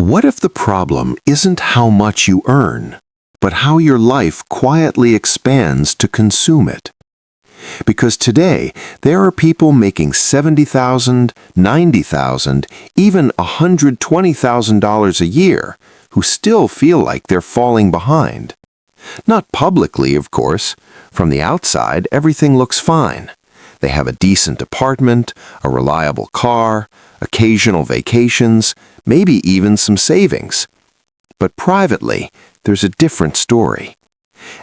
What if the problem isn't how much you earn, but how your life quietly expands to consume it? Because today, there are people making $70,000, $90,000, even $120,000 a year who still feel like they're falling behind. Not publicly, of course. From the outside, everything looks fine. They have a decent apartment, a reliable car, occasional vacations, maybe even some savings. But privately, there's a different story.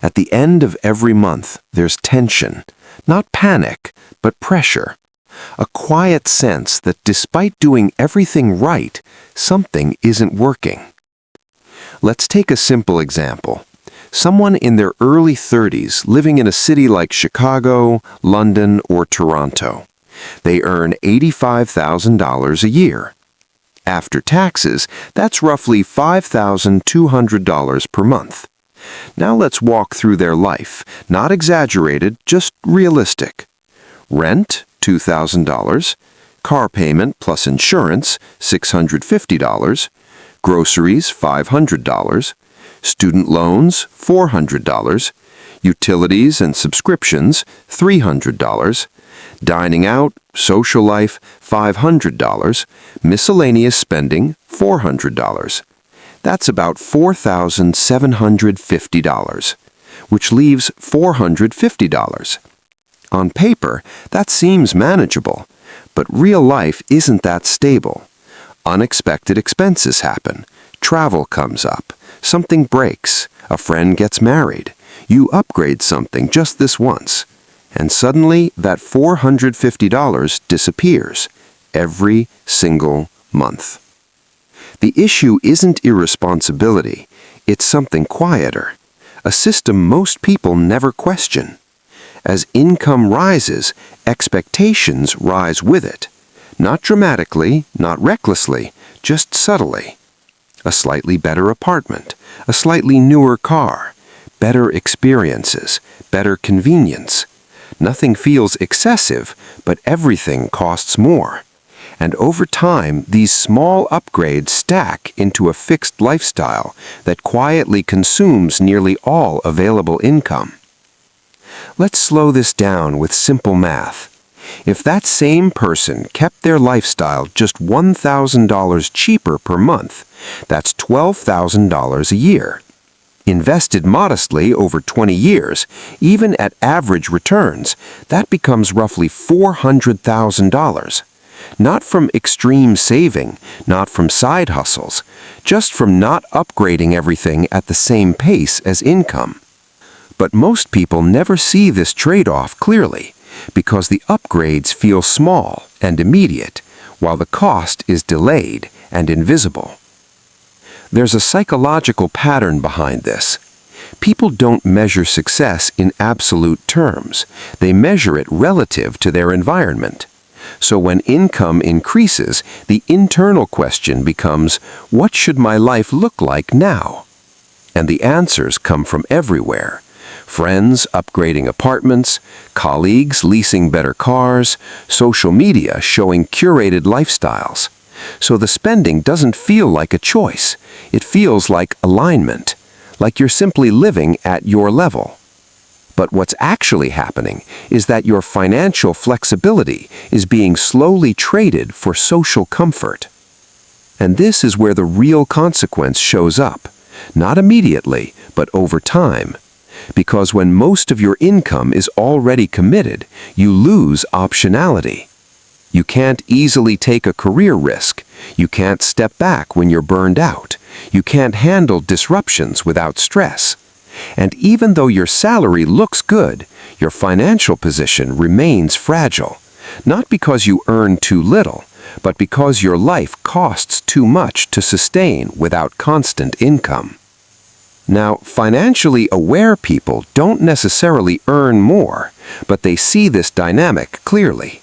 At the end of every month, there's tension, not panic, but pressure. A quiet sense that despite doing everything right, something isn't working. Let's take a simple example. Someone in their early 30s living in a city like Chicago, London, or Toronto. They earn $85,000 a year. After taxes, that's roughly $5,200 per month. Now let's walk through their life, not exaggerated, just realistic. Rent, $2,000. Car payment plus insurance, $650. Groceries, $500. Student loans, $400. Utilities and subscriptions, $300. Dining out, social life, $500. Miscellaneous spending, $400. That's about $4,750, which leaves $450. On paper, that seems manageable, but real life isn't that stable. Unexpected expenses happen. Travel comes up. Something breaks. A friend gets married. You upgrade something just this once. And suddenly, that $450 disappears every single month. The issue isn't irresponsibility. It's something quieter. A system most people never question. As income rises, expectations rise with it. Not dramatically, not recklessly, just subtly. A slightly better apartment, a slightly newer car, better experiences, better convenience. Nothing feels excessive, but everything costs more. And over time, these small upgrades stack into a fixed lifestyle that quietly consumes nearly all available income. Let's slow this down with simple math. If that same person kept their lifestyle just $1,000 cheaper per month, that's $12,000 a year. Invested modestly over 20 years, even at average returns, that becomes roughly $400,000. Not from extreme saving, not from side hustles, just from not upgrading everything at the same pace as income. But most people never see this trade-off clearly, because the upgrades feel small and immediate, while the cost is delayed and invisible. There's a psychological pattern behind this. People don't measure success in absolute terms. They measure it relative to their environment. So when income increases, the internal question becomes, what should my life look like now? And the answers come from everywhere. Friends upgrading apartments, colleagues leasing better cars, social media showing curated lifestyles. So the spending doesn't feel like a choice. It feels like alignment, like you're simply living at your level. But what's actually happening is that your financial flexibility is being slowly traded for social comfort. And this is where the real consequence shows up, not immediately, but over time. Because when most of your income is already committed, you lose optionality. You can't easily take a career risk. You can't step back when you're burned out. You can't handle disruptions without stress. And even though your salary looks good, your financial position remains fragile. Not because you earn too little, but because your life costs too much to sustain without constant income. Now, financially aware people don't necessarily earn more, but they see this dynamic clearly.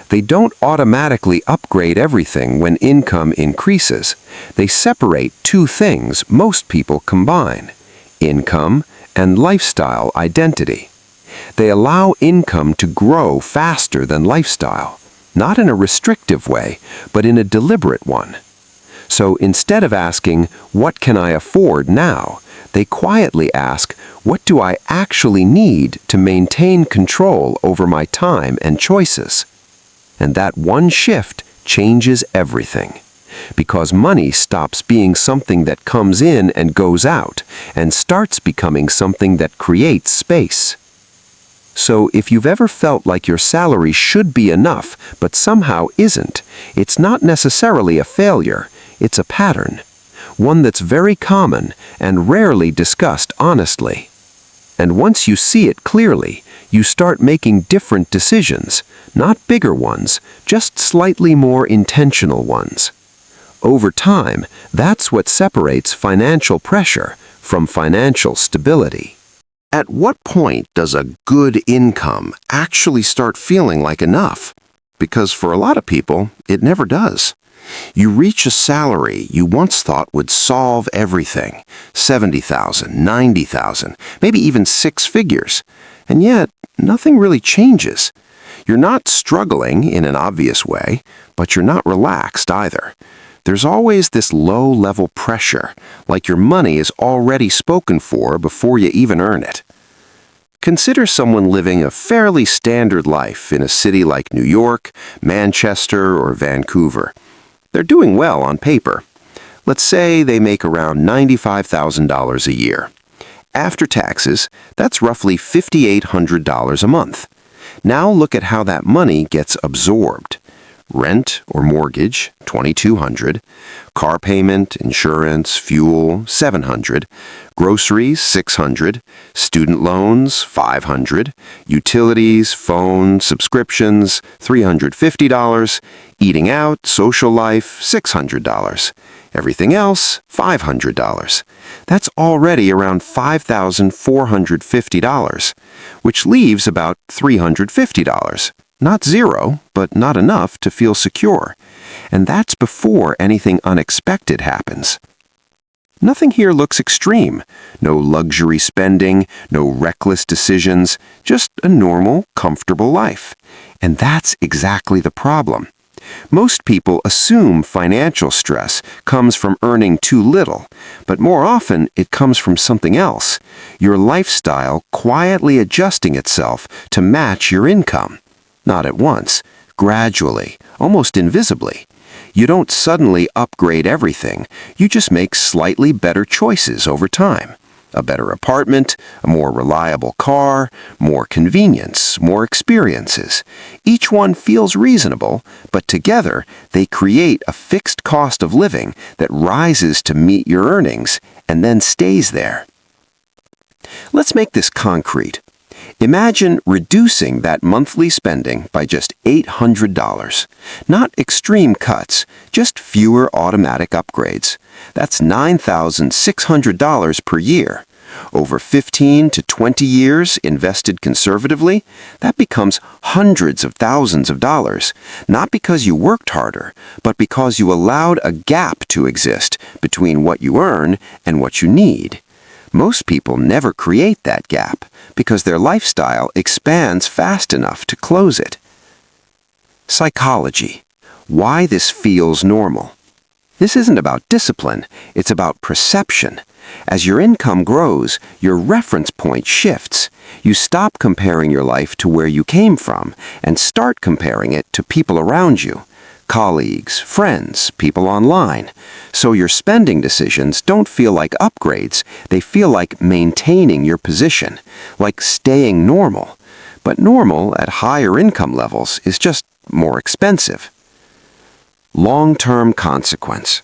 They don't automatically upgrade everything when income increases. They separate two things most people combine: income and lifestyle identity. They allow income to grow faster than lifestyle, not in a restrictive way, but in a deliberate one. So instead of asking, "What can I afford now?" they quietly ask, "What do I actually need to maintain control over my time and choices?" And that one shift changes everything. Because money stops being something that comes in and goes out and starts becoming something that creates space. So if you've ever felt like your salary should be enough but somehow isn't, it's not necessarily a failure, it's a pattern. One that's very common and rarely discussed honestly. And once you see it clearly, you start making different decisions, not bigger ones, just slightly more intentional ones. Over time, that's what separates financial pressure from financial stability. At what point does a good income actually start feeling like enough? Because for a lot of people, it never does. You reach a salary you once thought would solve everything, 70,000, 90,000, maybe even six figures, and yet nothing really changes. You're not struggling in an obvious way, but you're not relaxed either. There's always this low-level pressure, like your money is already spoken for before you even earn it. Consider someone living a fairly standard life in a city like New York, Manchester, or Vancouver. They're doing well on paper. Let's say they make around $95,000 a year. After taxes, that's roughly $5,800 a month. Now look at how that money gets absorbed. Rent or mortgage, $2,200. Car payment, insurance, fuel, $700. Groceries, $600. Student loans, $500. Utilities, phone, subscriptions, $350. Eating out, social life, $600. Everything else, $500. That's already around $5,450, which leaves about $350. Not zero, but not enough to feel secure. And that's before anything unexpected happens. Nothing here looks extreme. No luxury spending, no reckless decisions, just a normal, comfortable life. And that's exactly the problem. Most people assume financial stress comes from earning too little, but more often it comes from something else, your lifestyle quietly adjusting itself to match your income. Not at once, gradually, almost invisibly. You don't suddenly upgrade everything, you just make slightly better choices over time. A better apartment, a more reliable car, more convenience, more experiences. Each one feels reasonable, but together they create a fixed cost of living that rises to meet your earnings and then stays there. Let's make this concrete. Imagine reducing that monthly spending by just $800. Not extreme cuts, just fewer automatic upgrades. That's $9,600 per year. Over 15 to 20 years invested conservatively, that becomes hundreds of thousands of dollars, not because you worked harder, but because you allowed a gap to exist between what you earn and what you need. Most people never create that gap because their lifestyle expands fast enough to close it. Psychology. Why this feels normal. This isn't about discipline, it's about perception. As your income grows, your reference point shifts. You stop comparing your life to where you came from and start comparing it to people around you. Colleagues, friends, people online. So your spending decisions don't feel like upgrades, they feel like maintaining your position, like staying normal. But normal at higher income levels is just more expensive. Long-term consequence.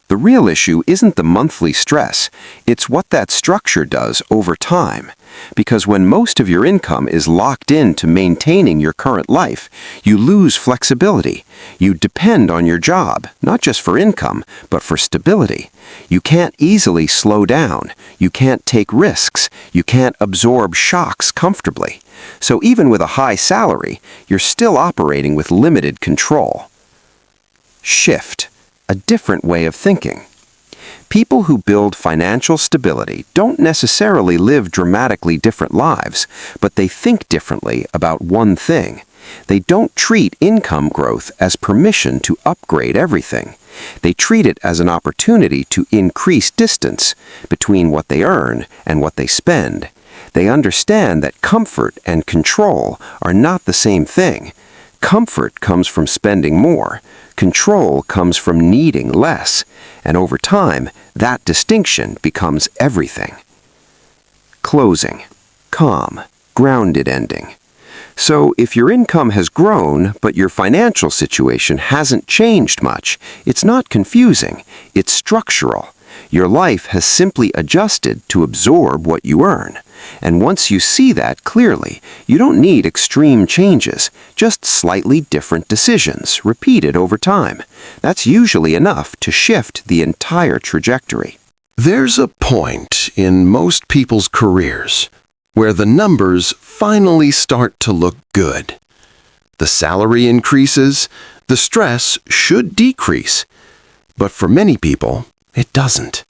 The real issue isn't the monthly stress, it's what that structure does over time. Because when most of your income is locked in to maintaining your current life, you lose flexibility. You depend on your job, not just for income, but for stability. You can't easily slow down. You can't take risks. You can't absorb shocks comfortably. So even with a high salary, you're still operating with limited control. Shift. A different way of thinking. People who build financial stability don't necessarily live dramatically different lives, but they think differently about one thing. They don't treat income growth as permission to upgrade everything. They treat it as an opportunity to increase distance between what they earn and what they spend. They understand that comfort and control are not the same thing. Comfort comes from spending more. Control comes from needing less. And over time, that distinction becomes everything. Closing. Calm. Grounded ending. So if your income has grown, but your financial situation hasn't changed much, it's not confusing, it's structural. Your life has simply adjusted to absorb what you earn. And once you see that clearly, you don't need extreme changes, just slightly different decisions repeated over time. That's usually enough to shift the entire trajectory. There's a point in most people's careers where the numbers finally start to look good. The salary increases, the stress should decrease. But for many people, it doesn't.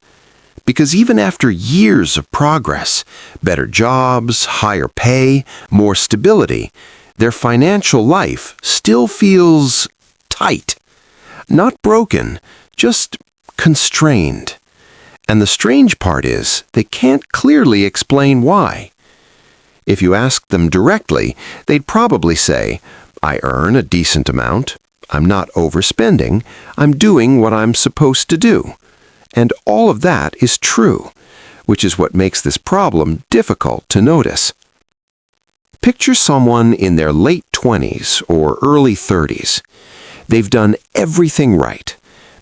Because even after years of progress, better jobs, higher pay, more stability, their financial life still feels tight. Not broken, just constrained. And the strange part is, they can't clearly explain why. If you asked them directly, they'd probably say, I earn a decent amount, I'm not overspending, I'm doing what I'm supposed to do. And all of that is true, which is what makes this problem difficult to notice. Picture someone in their late 20s or early 30s. They've done everything right.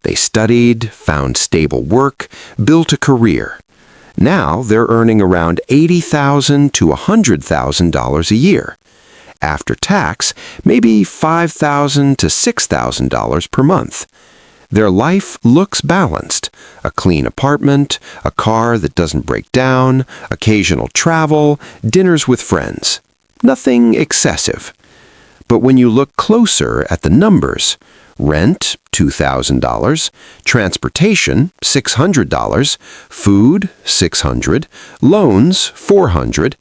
They studied, found stable work, built a career. Now they're earning around $80,000 to $100,000 a year. After tax, maybe $5,000 to $6,000 per month. Their life looks balanced. A clean apartment, a car that doesn't break down, occasional travel, dinners with friends. Nothing excessive. But when you look closer at the numbers, rent, $2,000, transportation, $600, food, $600, loans, $400,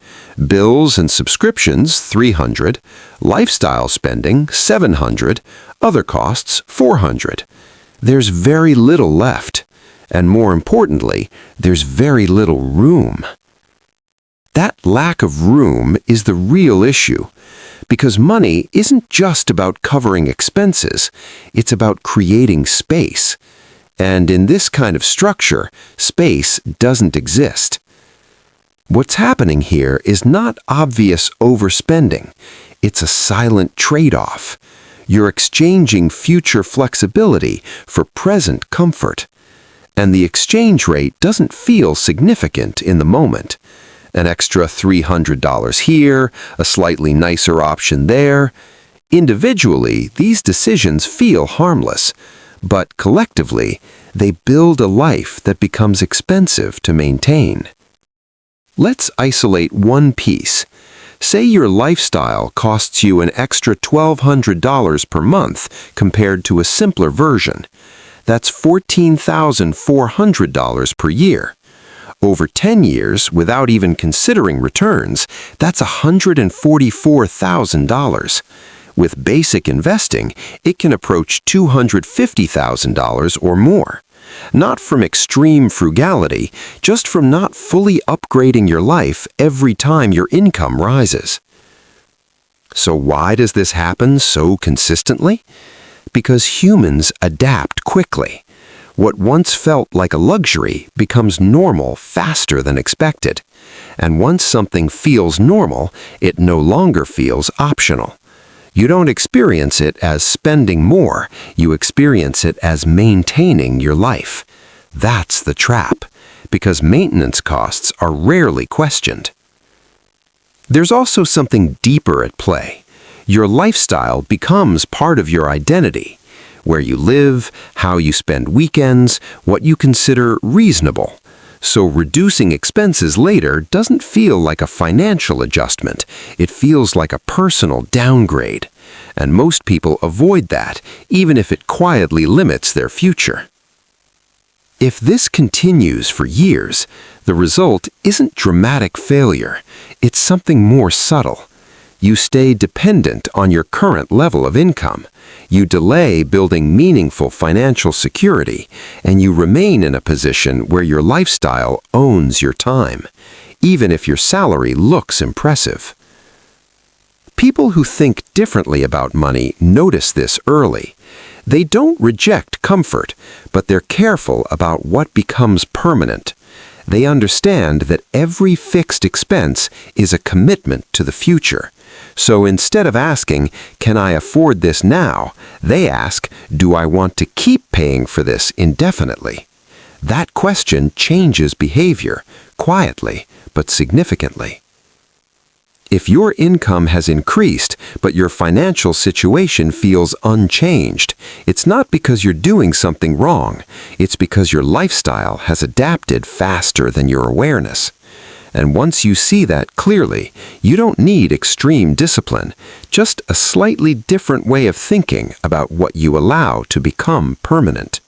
bills and subscriptions, $300, lifestyle spending, $700, other costs, $400. There's very little left, and more importantly, there's very little room. That lack of room is the real issue. Because money isn't just about covering expenses, it's about creating space. And in this kind of structure, space doesn't exist. What's happening here is not obvious overspending. It's a silent trade-off. You're exchanging future flexibility for present comfort. And the exchange rate doesn't feel significant in the moment. An extra $300 here, a slightly nicer option there. Individually, these decisions feel harmless, but collectively, they build a life that becomes expensive to maintain. Let's isolate one piece. Say your lifestyle costs you an extra $1,200 per month compared to a simpler version. That's $14,400 per year. Over 10 years, without even considering returns, that's $144,000. With basic investing, it can approach $250,000 or more. Not from extreme frugality, just from not fully upgrading your life every time your income rises. So why does this happen so consistently? Because humans adapt quickly. What once felt like a luxury becomes normal faster than expected. And once something feels normal, it no longer feels optional. You don't experience it as spending more, you experience it as maintaining your life. That's the trap, because maintenance costs are rarely questioned. There's also something deeper at play. Your lifestyle becomes part of your identity. Where you live, how you spend weekends, what you consider reasonable. So reducing expenses later doesn't feel like a financial adjustment. It feels like a personal downgrade. And most people avoid that, even if it quietly limits their future. If this continues for years, the result isn't dramatic failure. It's something more subtle. You stay dependent on your current level of income. You delay building meaningful financial security, and you remain in a position where your lifestyle owns your time, even if your salary looks impressive. People who think differently about money notice this early. They don't reject comfort, but they're careful about what becomes permanent. They understand that every fixed expense is a commitment to the future. So instead of asking, "Can I afford this now?" they ask, "Do I want to keep paying for this indefinitely?" That question changes behavior, quietly but significantly. If your income has increased, but your financial situation feels unchanged, it's not because you're doing something wrong. It's because your lifestyle has adapted faster than your awareness. And once you see that clearly, you don't need extreme discipline, just a slightly different way of thinking about what you allow to become permanent.